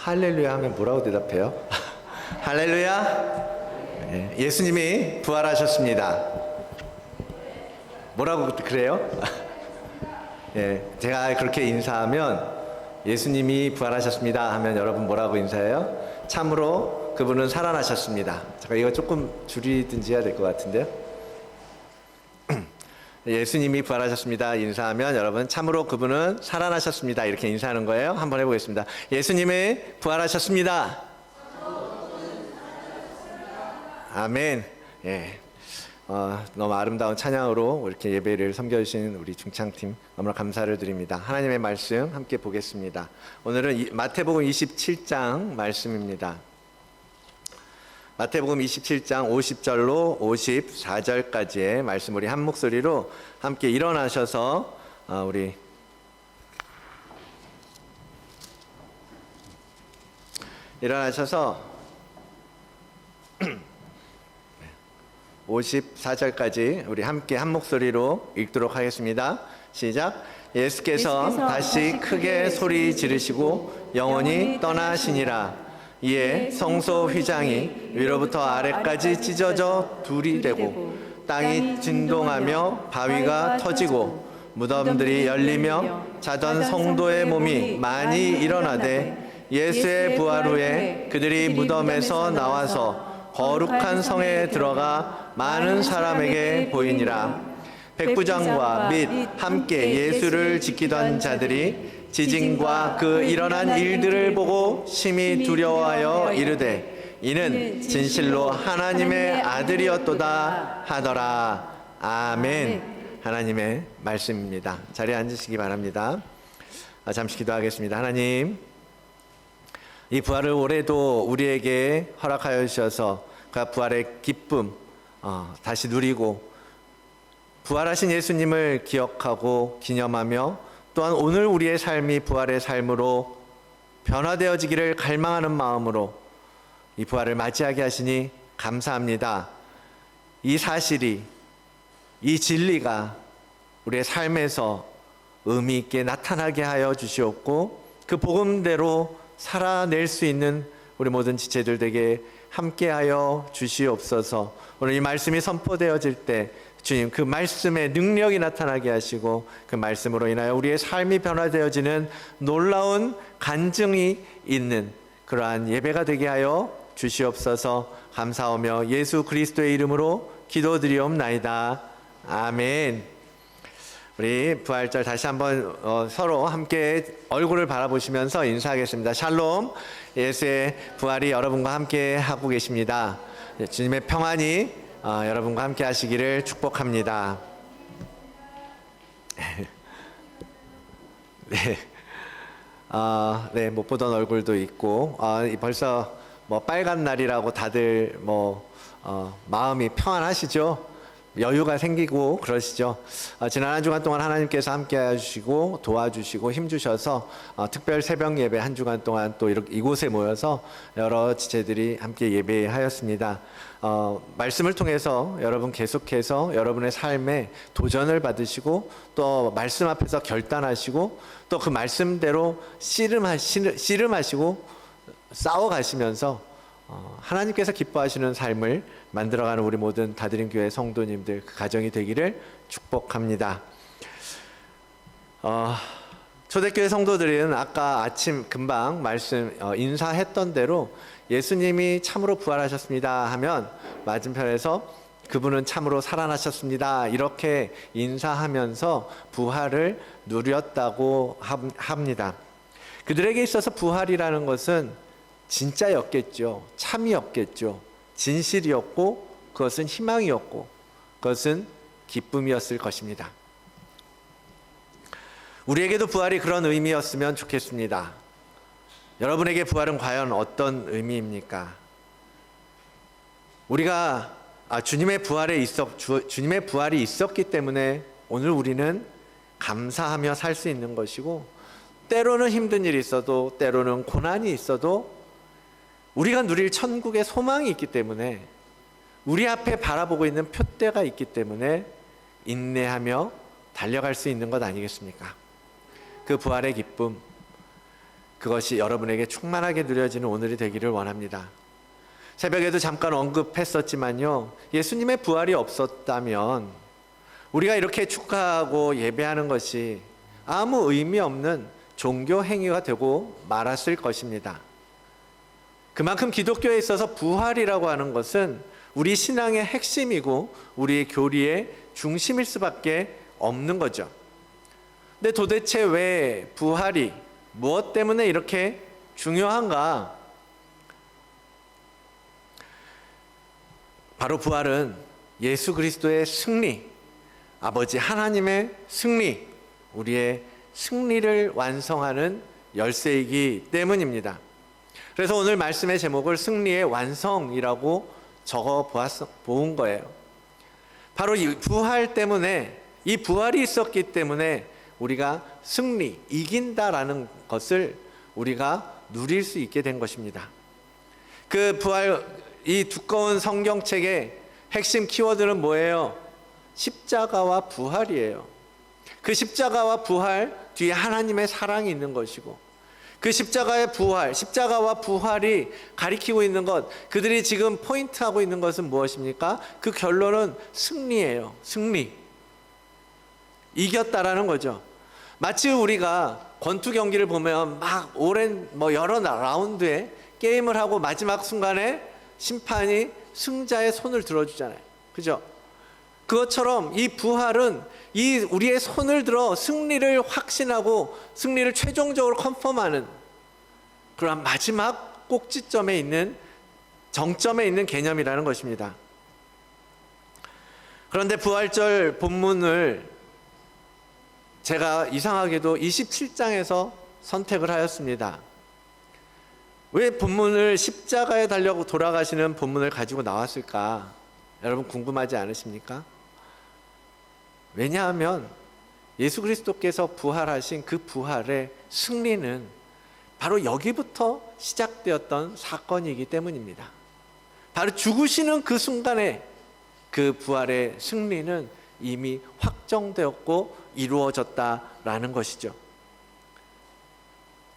할렐루야 하면 뭐라고 대답해요? 할렐루야. 네, 예수님이 부활하셨습니다. 뭐라고 그래요? 예, 제가 그렇게 인사하면 예수님이 부활하셨습니다 하면 여러분 뭐라고 인사해요? 참으로 그분은 살아나셨습니다. 잠깐 이거 조금 줄이든지 해야 될 것 같은데요. 예수님이 부활하셨습니다 인사하면 여러분 참으로 그분은 살아나셨습니다 이렇게 인사하는 거예요. 한번 해보겠습니다. 예수님이 부활하셨습니다. 아멘. 예. 너무 아름다운 찬양으로 이렇게 예배를 섬겨주신 우리 중창팀 너무나 감사를 드립니다. 하나님의 말씀 함께 보겠습니다. 오늘은 마태복음 27장 말씀입니다. 마태복음 27장 50절로 54절까지의 말씀 우리 한 목소리로 함께 일어나셔서 우리 일어나셔서 54절까지 우리 함께 한 목소리로 읽도록 하겠습니다. 시작. 예수께서 다시 크게 소리 지르시고 영원히 떠나시니라. 이에 성소 휘장이 위로부터 아래까지 찢어져 둘이 되고 땅이 진동하며 바위가 터지고 무덤들이 열리며 자던 성도의 몸이 많이 일어나되 예수의 부활 후에 그들이 무덤에서 나와서 거룩한 성에 들어가 많은 사람에게 보이니라. 백부장과 및 함께 예수를 지키던 자들이 지진과 그 일어난 일들을 보고 심히 두려워하여 이르되 이는 진실로 하나님의 아들이었도다 하더라. 아멘. 하나님의 말씀입니다. 자리에 앉으시기 바랍니다. 잠시 기도하겠습니다. 하나님, 이 부활을 올해도 우리에게 허락하여 주셔서 그 부활의 기쁨 다시 누리고 부활하신 예수님을 기억하고 기념하며 또한 오늘 우리의 삶이 부활의 삶으로 변화되어지기를 갈망하는 마음으로 이 부활을 맞이하게 하시니 감사합니다. 이 사실이, 이 진리가 우리의 삶에서 의미 있게 나타나게 하여 주시옵고 그 복음대로 살아낼 수 있는 우리 모든 지체들 되게 함께하여 주시옵소서. 오늘 이 말씀이 선포되어질 때 주님 그 말씀의 능력이 나타나게 하시고 그 말씀으로 인하여 우리의 삶이 변화되어지는 놀라운 간증이 있는 그러한 예배가 되게 하여 주시옵소서. 감사하며 예수 그리스도의 이름으로 기도드리옵나이다. 아멘. 우리 부활절 다시 한번 서로 함께 얼굴을 바라보시면서 인사하겠습니다. 샬롬. 예수의 부활이 여러분과 함께 하고 계십니다. 주님의 평안이 여러분과 함께 하시기를 축복합니다. 네. 네, 못 보던 얼굴도 있고, 벌써 빨간 날이라고 다들 마음이 평안하시죠? 여유가 생기고 그러시죠. 지난 한 주간 동안 하나님께서 함께 해주시고 도와주시고 힘주셔서 특별 새벽 예배 한 주간 동안 또 이곳에 모여서 여러 지체들이 함께 예배하였습니다. 말씀을 통해서 여러분 계속해서 여러분의 삶에 도전을 받으시고 또 말씀 앞에서 결단하시고 또 그 말씀대로 씨름하시고 싸워가시면서 하나님께서 기뻐하시는 삶을 만들어가는 우리 모든 다드림 교회 성도님들 그 가정이 되기를 축복합니다. 초대교회 성도들은 아까 아침 금방 말씀 인사했던 대로 예수님이 참으로 부활하셨습니다 하면 맞은편에서 그분은 참으로 살아나셨습니다 이렇게 인사하면서 부활을 누렸다고 합니다. 그들에게 있어서 부활이라는 것은 진짜였겠죠. 참이었겠죠. 진실이었고 그것은 희망이었고 그것은 기쁨이었을 것입니다. 우리에게도 부활이 그런 의미였으면 좋겠습니다. 여러분에게 부활은 과연 어떤 의미입니까? 우리가 주님의 부활이 있었기 때문에 오늘 우리는 감사하며 살 수 있는 것이고 때로는 힘든 일이 있어도 때로는 고난이 있어도 우리가 누릴 천국의 소망이 있기 때문에 우리 앞에 바라보고 있는 표대가 있기 때문에 인내하며 달려갈 수 있는 것 아니겠습니까? 그 부활의 기쁨, 그것이 여러분에게 충만하게 누려지는 오늘이 되기를 원합니다. 새벽에도 잠깐 언급했었지만요, 예수님의 부활이 없었다면 우리가 이렇게 축하하고 예배하는 것이 아무 의미 없는 종교 행위가 되고 말았을 것입니다. 그만큼 기독교에 있어서 부활이라고 하는 것은 우리 신앙의 핵심이고 우리의 교리의 중심일 수밖에 없는 거죠. 근데 도대체 왜 부활이 무엇 때문에 이렇게 중요한가? 바로 부활은 예수 그리스도의 승리, 아버지 하나님의 승리, 우리의 승리를 완성하는 열쇠이기 때문입니다. 그래서 오늘 말씀의 제목을 승리의 완성이라고 적어 보은 거예요. 바로 이 부활 때문에, 이 부활이 있었기 때문에 우리가 승리, 이긴다라는 것을 우리가 누릴 수 있게 된 것입니다. 그 부활, 이 두꺼운 성경책의 핵심 키워드는 뭐예요? 십자가와 부활이에요. 그 십자가와 부활 뒤에 하나님의 사랑이 있는 것이고, 그 십자가의 부활, 십자가와 부활이 가리키고 있는 것, 그들이 지금 포인트하고 있는 것은 무엇입니까? 그 결론은 승리예요. 승리. 이겼다라는 거죠. 마치 우리가 권투 경기를 보면 막 오랜 여러 라운드에 게임을 하고 마지막 순간에 심판이 승자의 손을 들어주잖아요. 그죠? 그것처럼 이 부활은 이 우리의 손을 들어 승리를 확신하고 승리를 최종적으로 컨펌하는 그런 마지막 꼭지점에 있는, 정점에 있는 개념이라는 것입니다. 그런데 부활절 본문을 제가 이상하게도 27장에서 선택을 하였습니다. 왜 본문을 십자가에 달려고 돌아가시는 본문을 가지고 나왔을까? 여러분 궁금하지 않으십니까? 왜냐하면 예수 그리스도께서 부활하신 그 부활의 승리는 바로 여기부터 시작되었던 사건이기 때문입니다. 바로 죽으시는 그 순간에 그 부활의 승리는 이미 확정되었고 이루어졌다라는 것이죠.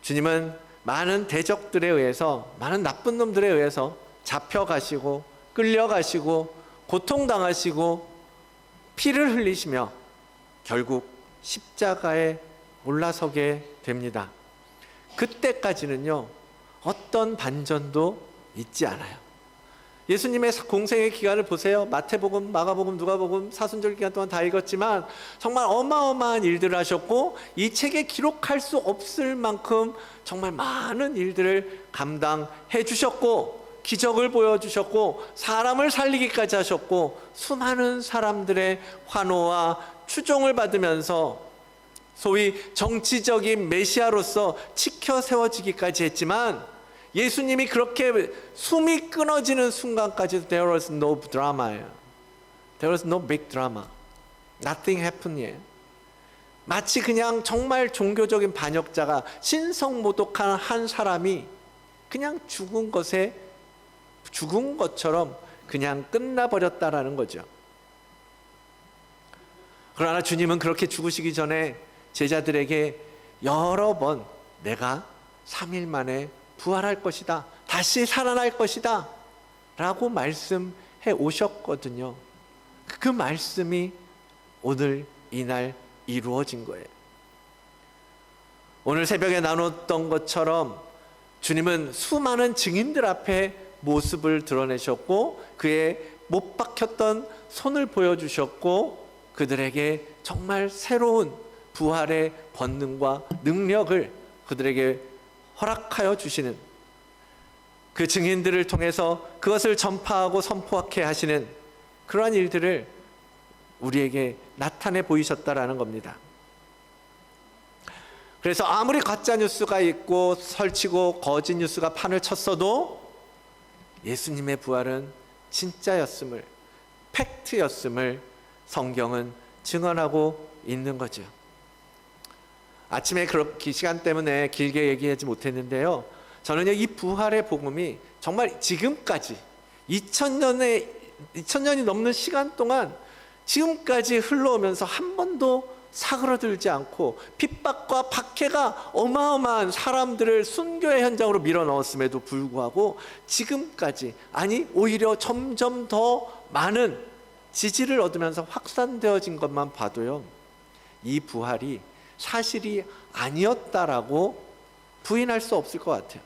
주님은 많은 대적들에 의해서, 많은 나쁜 놈들에 의해서 잡혀가시고 끌려가시고 고통당하시고 피를 흘리시며 결국 십자가에 올라서게 됩니다. 그때까지는요, 어떤 반전도 있지 않아요. 예수님의 공생의 기간을 보세요. 마태복음, 마가복음, 누가복음, 사순절 기간 동안 다 읽었지만 정말 어마어마한 일들을 하셨고 이 책에 기록할 수 없을 만큼 정말 많은 일들을 감당해 주셨고 기적을 보여주셨고 사람을 살리기까지 하셨고 수많은 사람들의 환호와 추종을 받으면서 소위 정치적인 메시아로서 치켜 세워지기까지 했지만 예수님이 그렇게 숨이 끊어지는 순간까지도 there was no drama예요. There was no big drama. Nothing happened이에요. 마치 그냥 정말 종교적인 반역자가 신성모독한 한 사람이 그냥 죽은 것처럼 그냥 끝나버렸다라는 거죠. 그러나 주님은 그렇게 죽으시기 전에 제자들에게 여러 번 내가 3일 만에 부활할 것이다, 다시 살아날 것이다 라고 말씀해 오셨거든요. 그 말씀이 오늘 이날 이루어진 거예요. 오늘 새벽에 나눴던 것처럼 주님은 수많은 증인들 앞에 모습을 드러내셨고 그의 못 박혔던 손을 보여주셨고 그들에게 정말 새로운 부활의 권능과 능력을 그들에게 허락하여 주시는, 그 증인들을 통해서 그것을 전파하고 선포하게 하시는 그러한 일들을 우리에게 나타내 보이셨다라는 겁니다. 그래서 아무리 가짜 뉴스가 있고 설치고 거짓 뉴스가 판을 쳤어도 예수님의 부활은 진짜였음을, 팩트였음을 성경은 증언하고 있는 거죠. 아침에 그렇게 시간 때문에 길게 얘기하지 못했는데요, 저는요 이 부활의 복음이 정말 지금까지 2000년이 넘는 시간 동안 지금까지 흘러오면서 한 번도 사그러들지 않고 핍박과 박해가 어마어마한 사람들을 순교의 현장으로 밀어넣었음에도 불구하고 지금까지, 아니 오히려 점점 더 많은 지지를 얻으면서 확산되어진 것만 봐도요, 이 부활이 사실이 아니었다라고 부인할 수 없을 것 같아요.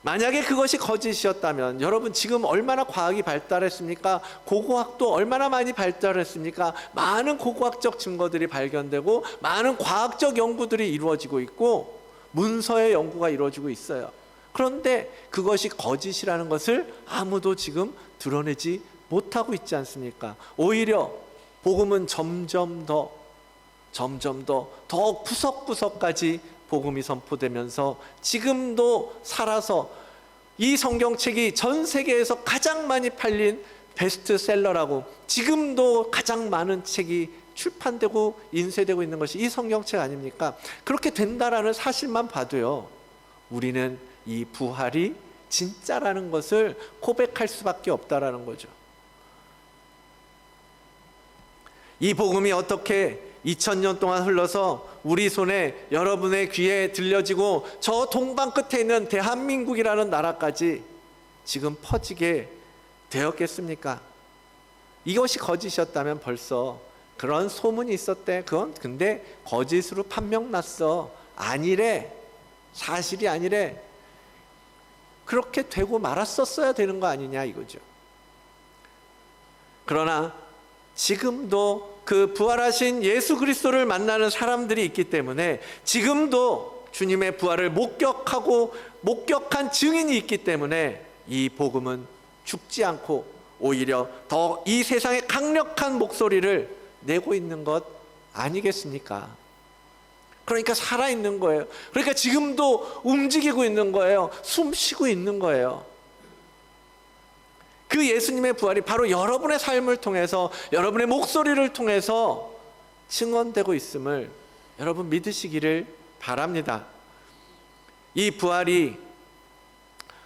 만약에 그것이 거짓이었다면 여러분, 지금 얼마나 과학이 발달했습니까? 고고학도 얼마나 많이 발달했습니까? 많은 고고학적 증거들이 발견되고 많은 과학적 연구들이 이루어지고 있고 문서의 연구가 이루어지고 있어요. 그런데 그것이 거짓이라는 것을 아무도 지금 드러내지 못하고 있지 않습니까? 오히려 복음은 점점 더 구석구석까지 복음이 선포되면서 지금도 살아서 이 성경책이 전 세계에서 가장 많이 팔린 베스트셀러라고, 지금도 가장 많은 책이 출판되고 인쇄되고 있는 것이 이 성경책 아닙니까? 그렇게 된다라는 사실만 봐도요, 우리는 이 부활이 진짜라는 것을 고백할 수밖에 없다라는 거죠. 이 복음이 어떻게 2000년 동안 흘러서 우리 손에, 여러분의 귀에 들려지고 저 동방 끝에 있는 대한민국이라는 나라까지 지금 퍼지게 되었겠습니까? 이것이 거짓이었다면 벌써 그런 소문이 있었대. 그건 근데 거짓으로 판명났어. 아니래. 사실이 아니래. 그렇게 되고 말았었어야 되는 거 아니냐 이거죠. 그러나 지금도 그 부활하신 예수 그리스도를 만나는 사람들이 있기 때문에, 지금도 주님의 부활을 목격한 증인이 있기 때문에 이 복음은 죽지 않고 오히려 더 이 세상에 강력한 목소리를 내고 있는 것 아니겠습니까? 그러니까 살아있는 거예요. 그러니까 지금도 움직이고 있는 거예요. 숨 쉬고 있는 거예요. 그 예수님의 부활이 바로 여러분의 삶을 통해서, 여러분의 목소리를 통해서 증언되고 있음을 여러분 믿으시기를 바랍니다. 이 부활이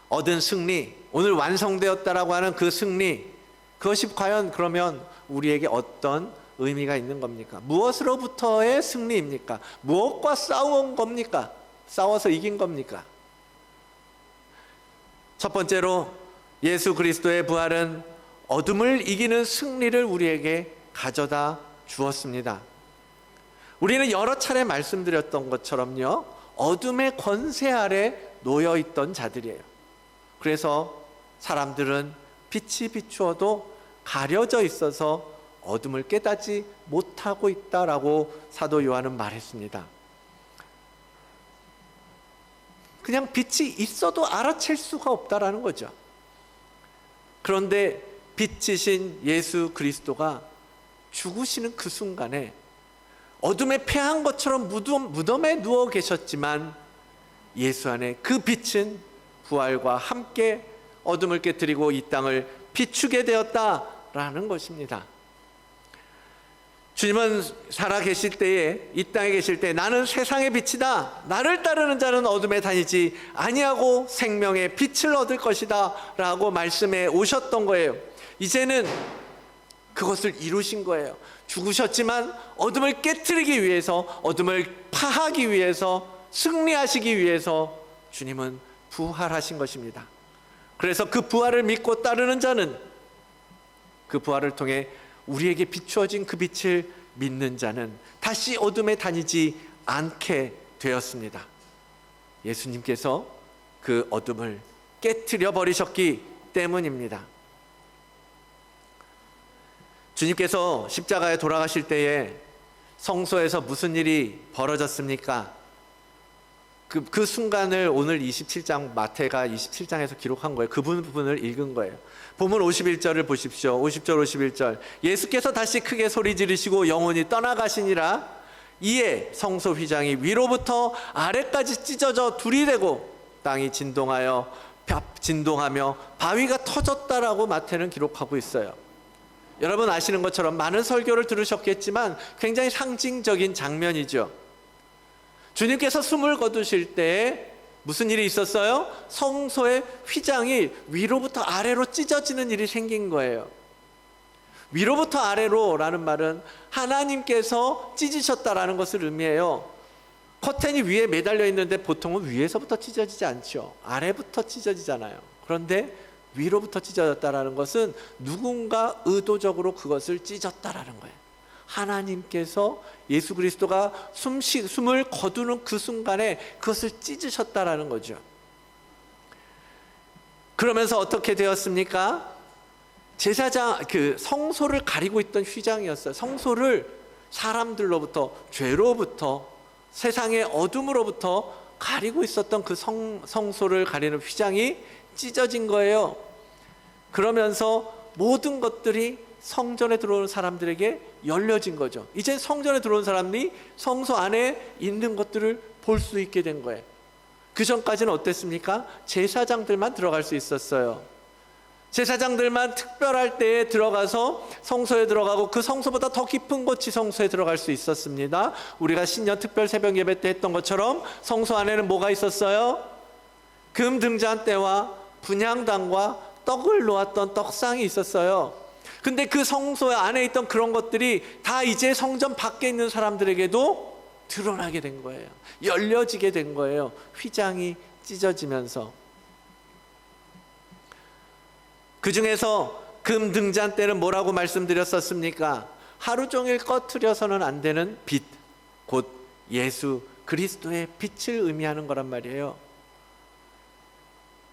얻은 승리, 오늘 완성되었다라고 하는 그 승리, 그것이 과연 그러면 우리에게 어떤 의미가 있는 겁니까? 무엇으로부터의 승리입니까? 무엇과 싸운 겁니까? 싸워서 이긴 겁니까? 첫 번째로, 예수 그리스도의 부활은 어둠을 이기는 승리를 우리에게 가져다 주었습니다. 우리는 여러 차례 말씀드렸던 것처럼요, 어둠의 권세 아래 놓여 있던 자들이에요. 그래서 사람들은 빛이 비추어도 가려져 있어서 어둠을 깨닫지 못하고 있다라고 사도 요한은 말했습니다. 그냥 빛이 있어도 알아챌 수가 없다라는 거죠. 그런데 빛이신 예수 그리스도가 죽으시는 그 순간에 어둠에 패한 것처럼 무덤에 누워 계셨지만 예수 안에 그 빛은 부활과 함께 어둠을 깨뜨리고 이 땅을 비추게 되었다라는 것입니다. 주님은 살아 계실 때에, 이 땅에 계실 때 나는 세상의 빛이다, 나를 따르는 자는 어둠에 다니지 아니하고 생명의 빛을 얻을 것이다 라고 말씀해 오셨던 거예요. 이제는 그것을 이루신 거예요. 죽으셨지만 어둠을 깨트리기 위해서, 어둠을 파하기 위해서, 승리하시기 위해서 주님은 부활하신 것입니다. 그래서 그 부활을 믿고 따르는 자는, 그 부활을 통해 우리에게 비추어진 그 빛을 믿는 자는 다시 어둠에 다니지 않게 되었습니다. 예수님께서 그 어둠을 깨트려 버리셨기 때문입니다. 주님께서 십자가에 돌아가실 때에 성소에서 무슨 일이 벌어졌습니까? 그 순간을 오늘 27장, 마태가 27장에서 기록한 거예요. 그 부분을 읽은 거예요. 본문 51절을 보십시오. 50절 51절. 예수께서 다시 크게 소리 지르시고 영원히 떠나가시니라. 이에 성소 휘장이 위로부터 아래까지 찢어져 둘이 되고 땅이 진동하며 바위가 터졌다라고 마태는 기록하고 있어요. 여러분 아시는 것처럼 많은 설교를 들으셨겠지만 굉장히 상징적인 장면이죠. 주님께서 숨을 거두실 때 무슨 일이 있었어요? 성소의 휘장이 위로부터 아래로 찢어지는 일이 생긴 거예요. 위로부터 아래로라는 말은 하나님께서 찢으셨다라는 것을 의미해요. 커튼이 위에 매달려 있는데 보통은 위에서부터 찢어지지 않죠. 아래부터 찢어지잖아요. 그런데 위로부터 찢어졌다라는 것은 누군가 의도적으로 그것을 찢었다라는 거예요. 하나님께서 예수 그리스도가 숨을 거두는 그 순간에 그것을 찢으셨다라는 거죠. 그러면서 어떻게 되었습니까? 제사장, 성소를 가리고 있던 휘장이었어요. 성소를 사람들로부터, 죄로부터, 세상의 어둠으로부터 가리고 있었던 그 성소를 가리는 휘장이 찢어진 거예요. 그러면서 모든 것들이 성전에 들어오는 사람들에게 열려진 거죠. 이제 성전에 들어온 사람이 성소 안에 있는 것들을 볼 수 있게 된 거예요. 그 전까지는 어땠습니까? 제사장들만 들어갈 수 있었어요. 제사장들만 특별할 때에 들어가서 성소에 들어가고 그 성소보다 더 깊은 곳이 성소에 들어갈 수 있었습니다. 우리가 신년 특별 새벽 예배 때 했던 것처럼 성소 안에는 뭐가 있었어요? 금 등잔대와 분향단과 떡을 놓았던 떡상이 있었어요. 근데 그 성소 안에 있던 그런 것들이 다 이제 성전 밖에 있는 사람들에게도 드러나게 된 거예요. 열려지게 된 거예요. 휘장이 찢어지면서. 그 중에서 금 등잔대는 뭐라고 말씀드렸었습니까? 하루 종일 꺼트려서는 안 되는 빛, 곧 예수 그리스도의 빛을 의미하는 거란 말이에요.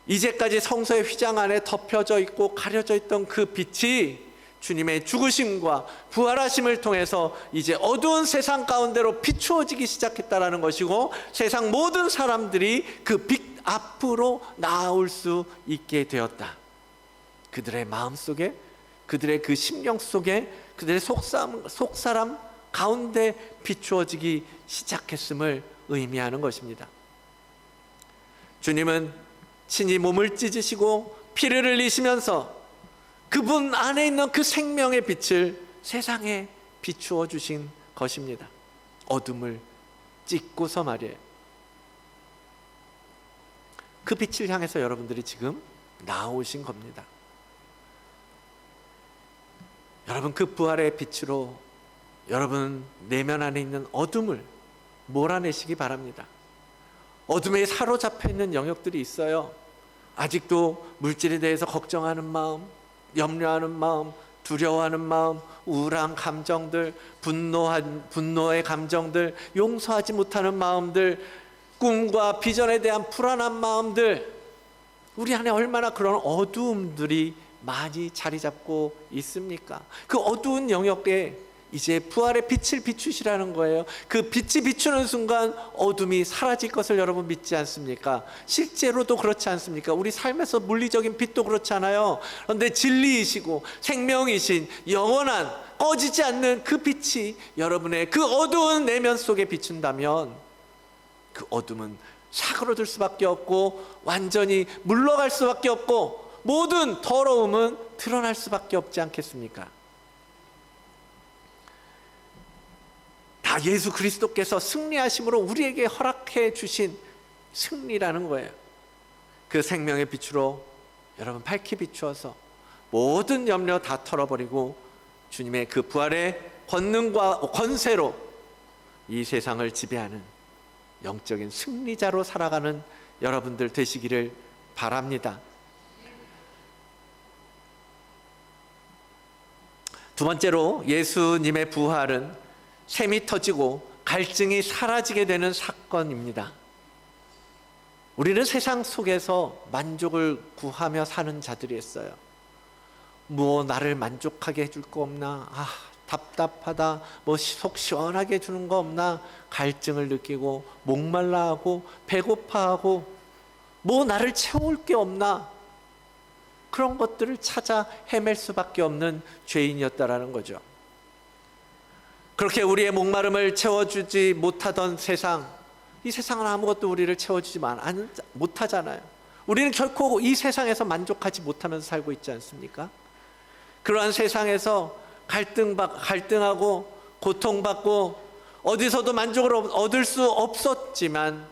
이제까지 성소의 휘장 안에 덮여져 있고 가려져 있던 그 빛이 주님의 죽으심과 부활하심을 통해서 이제 어두운 세상 가운데로 비추어지기 시작했다라는 것이고, 세상 모든 사람들이 그 빛 앞으로 나올 수 있게 되었다. 그들의 마음 속에, 그들의 그 심령 속에, 그들의 속사람 가운데 비추어지기 시작했음을 의미하는 것입니다. 주님은 친히 몸을 찢으시고 피를 흘리시면서 그분 안에 있는 그 생명의 빛을 세상에 비추어 주신 것입니다. 어둠을 찢고서 말이에요. 그 빛을 향해서 여러분들이 지금 나오신 겁니다. 여러분, 그 부활의 빛으로 여러분 내면 안에 있는 어둠을 몰아내시기 바랍니다. 어둠에 사로잡혀 있는 영역들이 있어요. 아직도 물질에 대해서 걱정하는 마음, 염려하는 마음, 두려워하는 마음, 우울한 감정들, 분노의 감정들, 용서하지 못하는 마음들, 꿈과 비전에 대한 불안한 마음들, 우리 안에 얼마나 그런 어두움들이 많이 자리 잡고 있습니까? 그 어두운 영역에 이제 부활의 빛을 비추시라는 거예요. 그 빛이 비추는 순간 어둠이 사라질 것을 여러분 믿지 않습니까? 실제로도 그렇지 않습니까? 우리 삶에서 물리적인 빛도 그렇잖아요. 그런데 진리이시고 생명이신 영원한 꺼지지 않는 그 빛이 여러분의 그 어두운 내면 속에 비춘다면 그 어둠은 사그러들 수밖에 없고 완전히 물러갈 수밖에 없고 모든 더러움은 드러날 수밖에 없지 않겠습니까? 다 예수 그리스도께서 승리하심으로 우리에게 허락해 주신 승리라는 거예요. 그 생명의 빛으로 여러분 밝히 비추어서 모든 염려 다 털어버리고 주님의 그 부활의 권능과 권세로 이 세상을 지배하는 영적인 승리자로 살아가는 여러분들 되시기를 바랍니다. 두 번째로 예수님의 부활은 셈이 터지고 갈증이 사라지게 되는 사건입니다. 우리는 세상 속에서 만족을 구하며 사는 자들이었어요. 뭐 나를 만족하게 해줄 거 없나? 답답하다. 뭐 속 시원하게 해주는 거 없나? 갈증을 느끼고 목말라하고 배고파하고 뭐 나를 채울 게 없나? 그런 것들을 찾아 헤맬 수밖에 없는 죄인이었다라는 거죠. 그렇게 우리의 목마름을 채워주지 못하던 세상, 이 세상은 아무것도 우리를 채워주지 못하잖아요. 우리는 결코 이 세상에서 만족하지 못하면서 살고 있지 않습니까? 그러한 세상에서 갈등하고 고통받고 어디서도 만족을 얻을 수 없었지만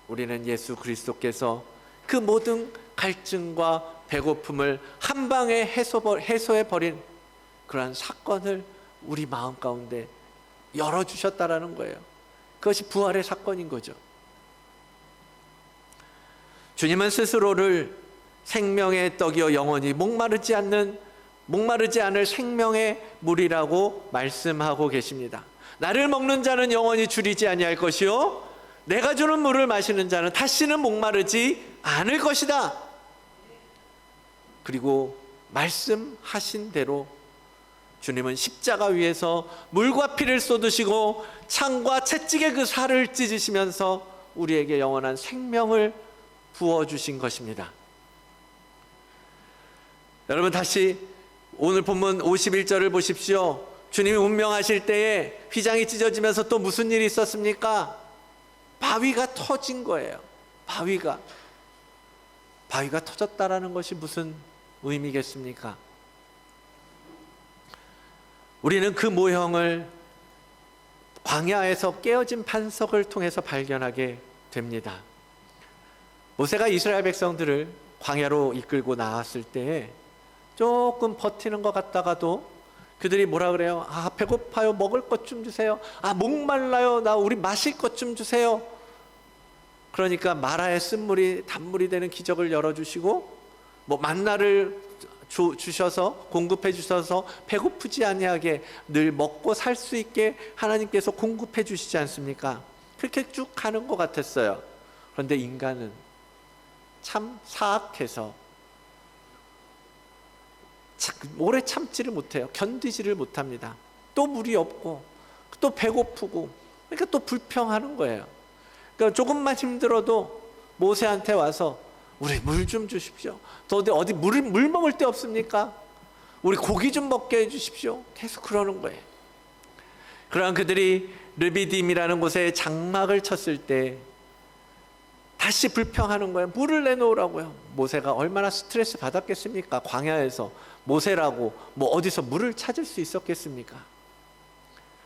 우리는 예수 그리스도께서 그 모든 갈증과 배고픔을 한 방에 해소해버린 그러한 사건을 우리 마음 가운데 열어주셨다라는 거예요. 그것이 부활의 사건인 거죠. 주님은 스스로를 생명의 떡이요 영원히 목마르지 않을 생명의 물이라고 말씀하고 계십니다. 나를 먹는 자는 영원히 줄이지 아니할 것이요 내가 주는 물을 마시는 자는 다시는 목마르지 않을 것이다. 그리고 말씀하신 대로 주님은 십자가 위에서 물과 피를 쏟으시고 창과 채찍에 그 살을 찢으시면서 우리에게 영원한 생명을 부어주신 것입니다. 여러분, 다시 오늘 본문 51절을 보십시오. 주님이 운명하실 때에 휘장이 찢어지면서 또 무슨 일이 있었습니까? 바위가 터진 거예요. 바위가 터졌다라는 것이 무슨 의미겠습니까? 우리는 그 모형을 광야에서 깨어진 반석을 통해서 발견하게 됩니다. 모세가 이스라엘 백성들을 광야로 이끌고 나왔을 때에 조금 버티는 것 같다가도 그들이 뭐라 그래요? 아, 배고파요. 먹을 것 좀 주세요. 아, 목말라요. 우리 마실 것 좀 주세요. 그러니까 마라의 쓴물이 단물이 되는 기적을 열어주시고 뭐 만나를 주셔서 공급해 주셔서 배고프지 아니하게 늘 먹고 살 수 있게 하나님께서 공급해 주시지 않습니까? 그렇게 쭉 가는 것 같았어요. 그런데 인간은 참 사악해서 오래 참지를 못해요. 견디지를 못합니다. 또 물이 없고 또 배고프고 그러니까 또 불평하는 거예요. 그러니까 조금만 힘들어도 모세한테 와서 우리 물 좀 주십시오. 또 어디 물 먹을 데 없습니까? 우리 고기 좀 먹게 해주십시오. 계속 그러는 거예요. 그러한 그들이 르비딤이라는 곳에 장막을 쳤을 때 다시 불평하는 거예요. 물을 내놓으라고요. 모세가 얼마나 스트레스 받았겠습니까? 광야에서 모세라고 뭐 어디서 물을 찾을 수 있었겠습니까?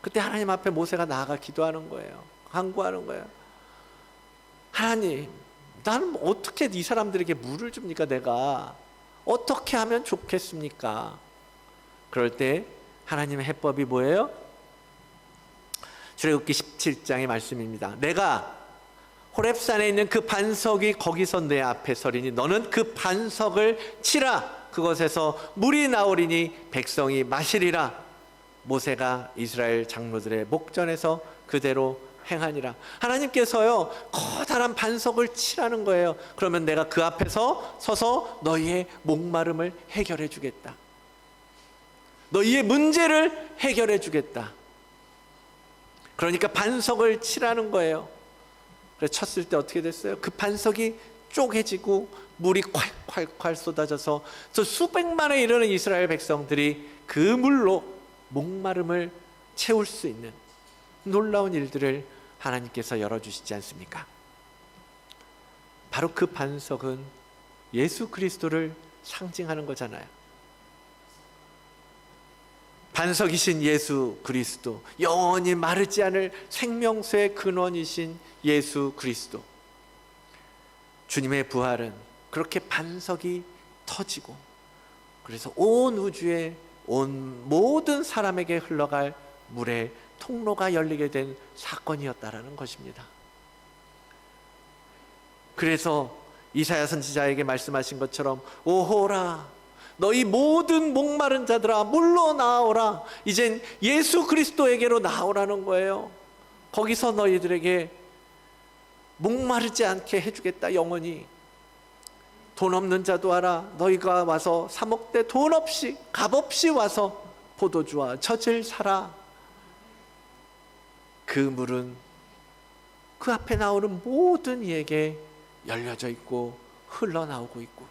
그때 하나님 앞에 모세가 나아가 기도하는 거예요. 간구하는 거예요. 하나님, 나는 어떻게 이 사람들에게 물을 줍니까? 내가 어떻게 하면 좋겠습니까? 그럴 때 하나님의 해법이 뭐예요? 출애굽기 17장의 말씀입니다. 내가 호렙산에 있는 그 반석이 거기서 내 앞에 서리니 너는 그 반석을 치라. 그것에서 물이 나오리니 백성이 마시리라. 모세가 이스라엘 장로들의 목전에서 그대로 행하니라. 하나님께서요 커다란 반석을 치라는 거예요. 그러면 내가 그 앞에서 서서 너희의 목마름을 해결해 주겠다. 너희의 문제를 해결해 주겠다. 그러니까 반석을 치라는 거예요. 그래서 쳤을 때 어떻게 됐어요? 그 반석이 쪼개지고 물이 콸콸콸 쏟아져서 저 수백만에 이르는 이스라엘 백성들이 그 물로 목마름을 채울 수 있는 놀라운 일들을 하나님께서 열어주시지 않습니까? 바로 그 반석은 예수 그리스도를 상징하는 거잖아요. 반석이신 예수 그리스도, 영원히 마르지 않을 생명수의 근원이신 예수 그리스도. 주님의 부활은 그렇게 반석이 터지고 그래서 온 우주에 온 모든 사람에게 흘러갈 물의 통로가 열리게 된 사건이었다라는 것입니다. 그래서 이사야 선지자에게 말씀하신 것처럼 오호라 너희 모든 목마른 자들아 물로 나오라. 이젠 예수 그리스도에게로 나오라는 거예요. 거기서 너희들에게 목마르지 않게 해주겠다. 영원히. 돈 없는 자도 알아. 너희가 와서 사 먹되 돈 없이 값없이 와서 포도주와 젖을 사라. 그 물은 그 앞에 나오는 모든 이에게 열려져 있고 흘러나오고 있고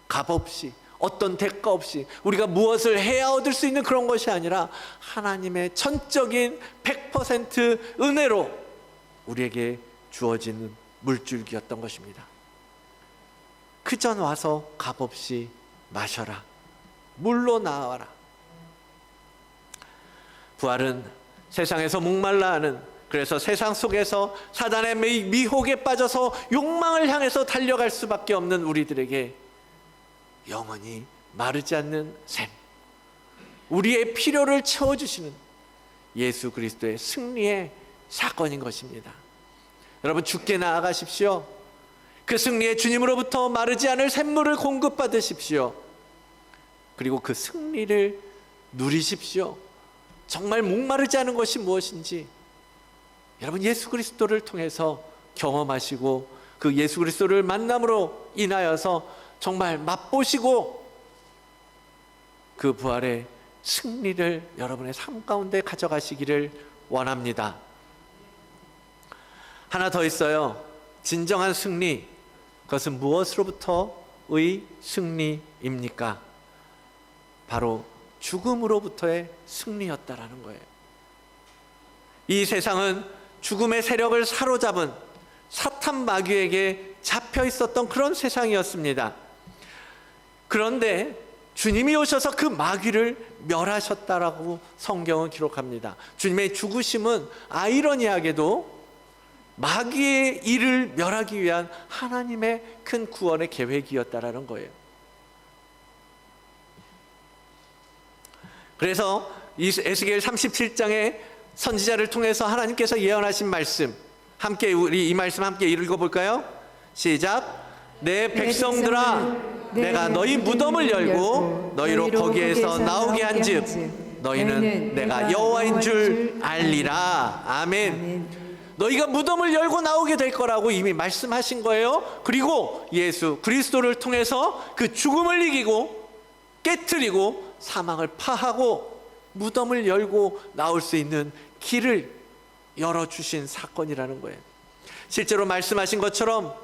값없이 어떤 대가 없이 우리가 무엇을 해야 얻을 수 있는 그런 것이 아니라 하나님의 전적인 100% 은혜로 우리에게 주어지는 물줄기였던 것입니다. 그전 와서 값없이 마셔라. 물로 나와라. 부활은 세상에서 목말라 하는, 그래서 세상 속에서 사단의 미혹에 빠져서 욕망을 향해서 달려갈 수밖에 없는 우리들에게 영원히 마르지 않는 샘, 우리의 필요를 채워주시는 예수 그리스도의 승리의 사건인 것입니다. 여러분, 주께 나아가십시오. 그 승리의 주님으로부터 마르지 않을 샘물을 공급받으십시오. 그리고 그 승리를 누리십시오. 정말 목마르지 않은 것이 무엇인지 여러분, 예수 그리스도를 통해서 경험하시고 그 예수 그리스도를 만남으로 인하여서 정말 맛보시고 그 부활의 승리를 여러분의 삶 가운데 가져가시기를 원합니다. 하나 더 있어요. 진정한 승리, 그것은 무엇으로부터의 승리입니까? 바로 죽음으로부터의 승리였다라는 거예요. 이 세상은 죽음의 세력을 사로잡은 사탄 마귀에게 잡혀 있었던 그런 세상이었습니다. 그런데 주님이 오셔서 그 마귀를 멸하셨다라고 성경은 기록합니다. 주님의 죽으심은 아이러니하게도 마귀의 일을 멸하기 위한 하나님의 큰 구원의 계획이었다라는 거예요. 그래서 이 에스겔 37장의 선지자를 통해서 하나님께서 예언하신 말씀, 함께 우리 이 말씀 함께 읽어볼까요? 시작. 내 백성들아, 내가 너희 무덤을 열고 너희로 거기에서 나오게 한즉 너희는 내가 여호와인 줄 알리라. 아멘. 너희가 무덤을 열고 나오게 될 거라고 이미 말씀하신 거예요. 그리고 예수 그리스도를 통해서 그 죽음을 이기고 깨트리고 사망을 파하고 무덤을 열고 나올 수 있는 길을 열어주신 사건이라는 거예요. 실제로 말씀하신 것처럼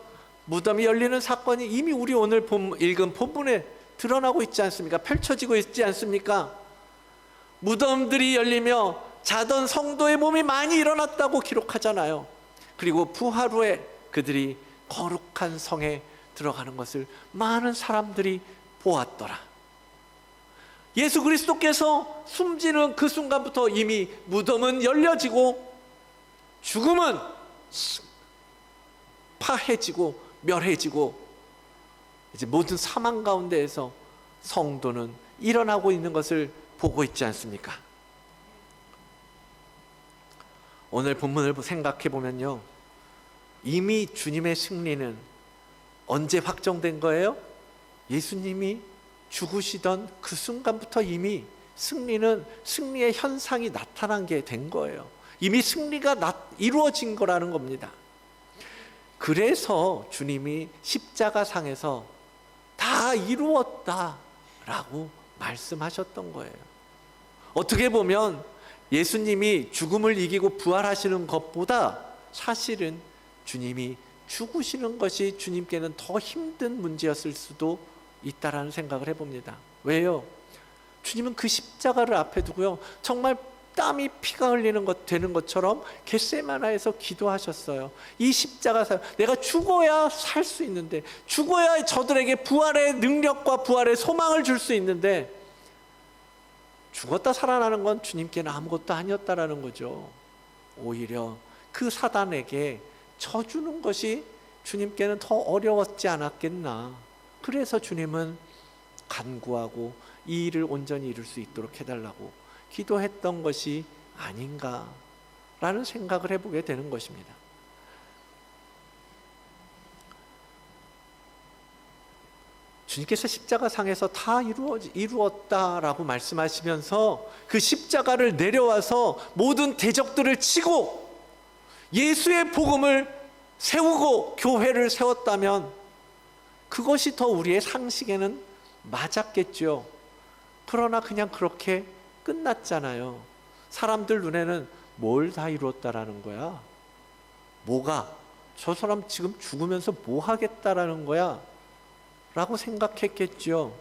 무덤이 열리는 사건이 이미 우리 오늘 읽은 본문에 드러나고 있지 않습니까? 펼쳐지고 있지 않습니까? 무덤들이 열리며 자던 성도의 몸이 많이 일어났다고 기록하잖아요. 그리고 부활 후에 그들이 거룩한 성에 들어가는 것을 많은 사람들이 보았더라. 예수 그리스도께서 숨지는 그 순간부터 이미 무덤은 열려지고 죽음은 파해지고 멸해지고 이제 모든 사망 가운데에서 성도는 일어나고 있는 것을 보고 있지 않습니까? 오늘 본문을 생각해 보면요, 이미 주님의 승리는 언제 확정된 거예요? 예수님이 죽으시던 그 순간부터 이미 승리의 현상이 나타난 게 된 거예요. 이미 승리가 이루어진 거라는 겁니다. 그래서 주님이 십자가상에서 다 이루었다라고 말씀하셨던 거예요. 어떻게 보면 예수님이 죽음을 이기고 부활하시는 것보다 사실은 주님이 죽으시는 것이 주님께는 더 힘든 문제였을 수도 있다라는 생각을 해봅니다. 왜요? 주님은 그 십자가를 앞에 두고요, 정말 땀이 피가 흘리는 것 되는 것처럼 겟세마나에서 기도하셨어요. 이 십자가, 내가 죽어야 살 수 있는데, 죽어야 저들에게 부활의 능력과 부활의 소망을 줄 수 있는데, 죽었다 살아나는 건 주님께는 아무것도 아니었다라는 거죠. 오히려 그 사단에게 져주는 것이 주님께는 더 어려웠지 않았겠나. 그래서 주님은 간구하고 이 일을 온전히 이룰 수 있도록 해달라고 기도했던 것이 아닌가라는 생각을 해보게 되는 것입니다. 주님께서 십자가상에서 다 이루었다라고 말씀하시면서 그 십자가를 내려와서 모든 대적들을 치고 예수의 복음을 세우고 교회를 세웠다면 그것이 더 우리의 상식에는 맞았겠죠. 그러나 그냥 그렇게 끝났잖아요. 사람들 눈에는 뭘 다 이루었다라는 거야? 뭐가? 저 사람 지금 죽으면서 뭐 하겠다라는 거야? 라고 생각했겠죠.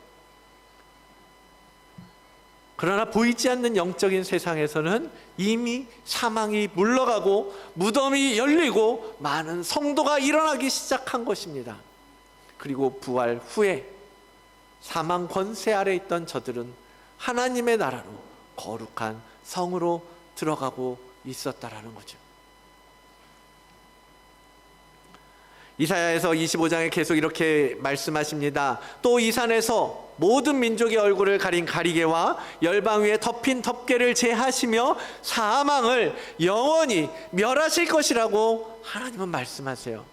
그러나 보이지 않는 영적인 세상에서는 이미 사망이 물러가고 무덤이 열리고 많은 성도가 일어나기 시작한 것입니다. 그리고 부활 후에 사망 권세 아래 있던 저들은 하나님의 나라로 거룩한 성으로 들어가고 있었다라는 거죠. 이사야에서 25장에 계속 이렇게 말씀하십니다. 또 이 산에서 모든 민족의 얼굴을 가린 가리개와 열방 위에 덮인 덮개를 제하시며 사망을 영원히 멸하실 것이라고 하나님은 말씀하세요.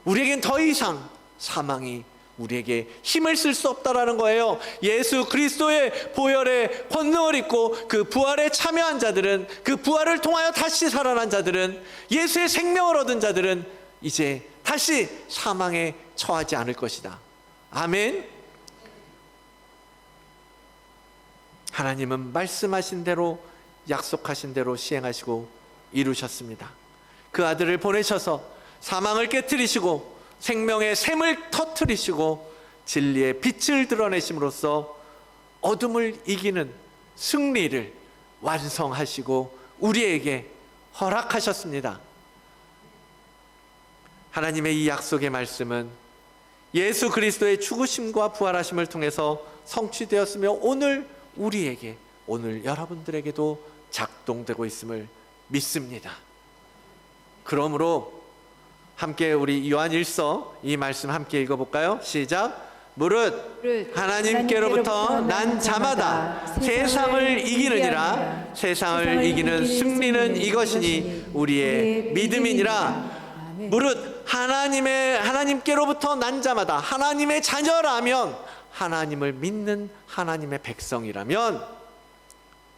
우리에겐 더 이상 사망이 우리에게 힘을 쓸 수 없다라는 거예요. 예수 그리스도의 보혈의 권능을 입고 그 부활에 참여한 자들은, 그 부활을 통하여 다시 살아난 자들은, 예수의 생명을 얻은 자들은 이제 다시 사망에 처하지 않을 것이다. 아멘. 하나님은 말씀하신 대로, 약속하신 대로 시행하시고 이루셨습니다. 그 아들을 보내셔서 사망을 깨뜨리시고 생명의 샘을 터뜨리시고 진리의 빛을 드러내심으로써 어둠을 이기는 승리를 완성하시고 우리에게 허락하셨습니다. 하나님의 이 약속의 말씀은 예수 그리스도의 죽으심과 부활하심을 통해서 성취되었으며 오늘 우리에게, 오늘 여러분들에게도 작동되고 있음을 믿습니다. 그러므로 함께 우리 요한일서 이 말씀 함께 읽어볼까요? 시작. 무릇 하나님께로부터 난 자마다 세상을 이기느니라. 세상을 이기는 승리는 이것이니 우리의 믿음이니라. 무릇 하나님께로부터 난 자마다, 하나님의 자녀라면, 하나님을 믿는 하나님의 백성이라면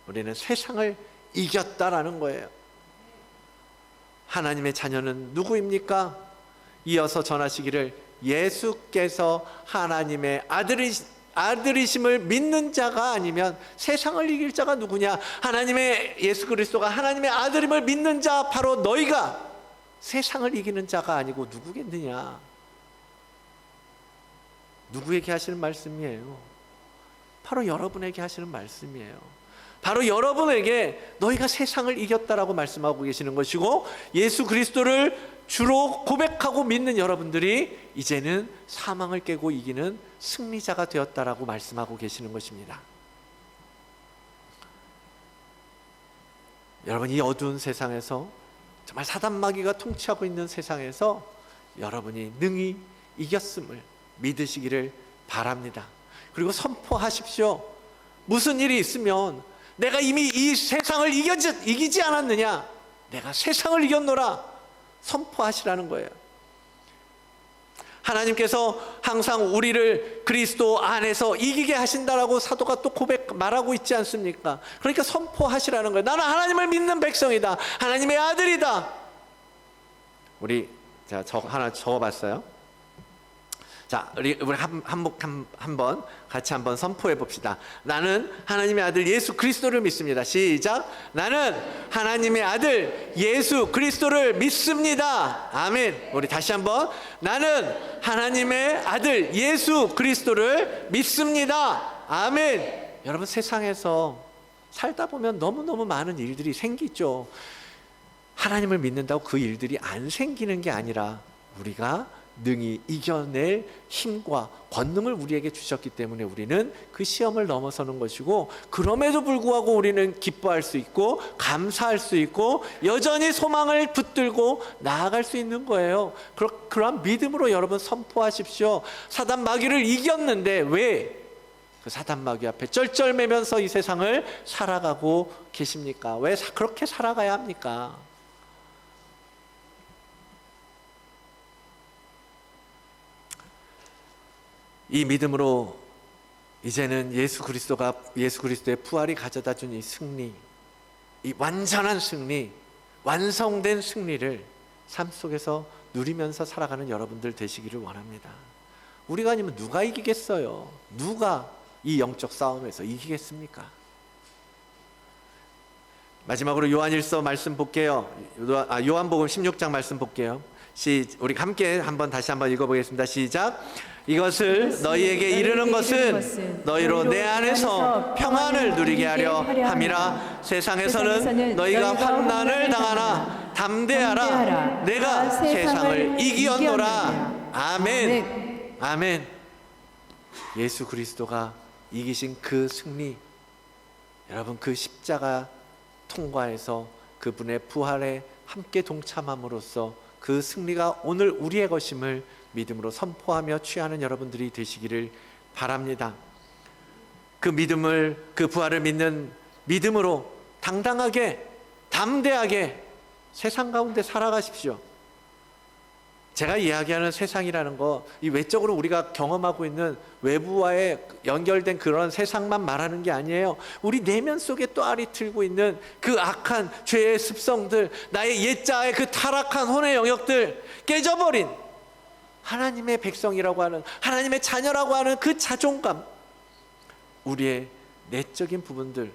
우리는 세상을 이겼다라는 거예요. 하나님의 자녀는 누구입니까? 이어서 전하시기를 예수께서 하나님의 아들이심을 믿는 자가 아니면 세상을 이길 자가 누구냐? 하나님의 예수 그리스도가 하나님의 아들임을 믿는 자, 바로 너희가 세상을 이기는 자가 아니고 누구겠느냐? 누구에게 하시는 말씀이에요? 바로 여러분에게 하시는 말씀이에요. 바로 여러분에게 너희가 세상을 이겼다라고 말씀하고 계시는 것이고, 예수 그리스도를 주로 고백하고 믿는 여러분들이 이제는 사망을 깨고 이기는 승리자가 되었다라고 말씀하고 계시는 것입니다. 여러분, 이 어두운 세상에서, 정말 사단 마귀가 통치하고 있는 세상에서 여러분이 능히 이겼음을 믿으시기를 바랍니다. 그리고 선포하십시오. 무슨 일이 있으면 내가 이미 이 세상을 이기지 않았느냐? 내가 세상을 이겼노라. 선포하시라는 거예요. 하나님께서 항상 우리를 그리스도 안에서 이기게 하신다라고 사도가 또 말하고 있지 않습니까? 그러니까 선포하시라는 거예요. 나는 하나님을 믿는 백성이다. 하나님의 아들이다. 우리 하나 적어봤어요. 자, 우리 한번 같이 한번 선포해 봅시다. 나는 하나님의 아들 예수 그리스도를 믿습니다. 시작. 나는 하나님의 아들 예수 그리스도를 믿습니다. 아멘. 우리 다시 한번. 나는 하나님의 아들 예수 그리스도를 믿습니다. 아멘. 여러분, 세상에서 살다 보면 너무너무 많은 일들이 생기죠. 하나님을 믿는다고 그 일들이 안 생기는 게 아니라 우리가 능히 이겨낼 힘과 권능을 우리에게 주셨기 때문에 우리는 그 시험을 넘어서는 것이고, 그럼에도 불구하고 우리는 기뻐할 수 있고 감사할 수 있고 여전히 소망을 붙들고 나아갈 수 있는 거예요. 그러한 믿음으로 여러분 선포하십시오. 사단 마귀를 이겼는데 왜 그 사단 마귀 앞에 쩔쩔매면서 이 세상을 살아가고 계십니까? 왜 그렇게 살아가야 합니까? 이 믿음으로 이제는 예수 그리스도의 부활이 가져다 준 이 승리, 이 완전한 승리, 완성된 승리를 삶 속에서 누리면서 살아가는 여러분들 되시기를 원합니다. 우리가 아니면 누가 이기겠어요? 누가 이 영적 싸움에서 이기겠습니까? 마지막으로 요한일서 말씀 볼게요. 요한복음 16장 말씀 볼게요. 우리 함께 다시 한번 읽어보겠습니다. 시작. 이것을 너희에게 이르는 것은 너희로 내 안에서 평안을 누리게 하려 함이라. 세상에서는 너희가 환난을 당하나 담대하라. 내가 세상을 이기었노라. 아멘. 아멘. 예수 그리스도가 이기신 그 승리, 여러분, 그 십자가 통과해서 그분의 부활에 함께 동참함으로써 그 승리가 오늘 우리의 것임을 믿음으로 선포하며 취하는 여러분들이 되시기를 바랍니다. 그 믿음을, 그 부활을 믿는 믿음으로 당당하게, 담대하게 세상 가운데 살아가십시오. 제가 이야기하는 세상이라는 거, 이 외적으로 우리가 경험하고 있는 외부와의 연결된 그런 세상만 말하는 게 아니에요. 우리 내면 속에 또 알이 틀고 있는 그 악한 죄의 습성들, 나의 옛자의 그 타락한 혼의 영역들, 깨져버린 하나님의 백성이라고 하는, 하나님의 자녀라고 하는 그 자존감, 우리의 내적인 부분들,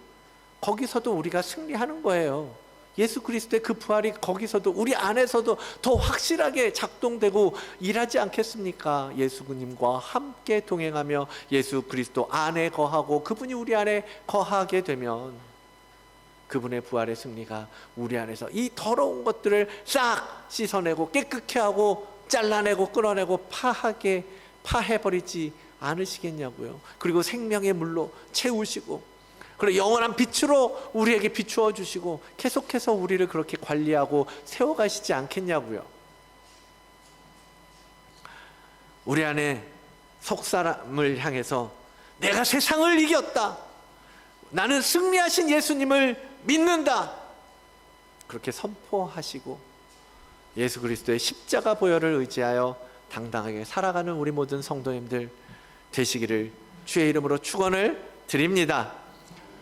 거기서도 우리가 승리하는 거예요. 예수 그리스도의 그 부활이 거기서도, 우리 안에서도 더 확실하게 작동되고 일하지 않겠습니까? 예수님과 함께 동행하며 예수 그리스도 안에 거하고 그분이 우리 안에 거하게 되면 그분의 부활의 승리가 우리 안에서 이 더러운 것들을 싹 씻어내고 깨끗게 하고 잘라내고 끌어내고 파해버리지 않으시겠냐고요. 그리고 생명의 물로 채우시고, 그리고 영원한 빛으로 우리에게 비추어 주시고 계속해서 우리를 그렇게 관리하고 세워가시지 않겠냐고요. 우리 안에 속사람을 향해서 내가 세상을 이겼다, 나는 승리하신 예수님을 믿는다, 그렇게 선포하시고 예수 그리스도의 십자가 보혈을 의지하여 당당하게 살아가는 우리 모든 성도님들 되시기를 주의 이름으로 축원을 드립니다.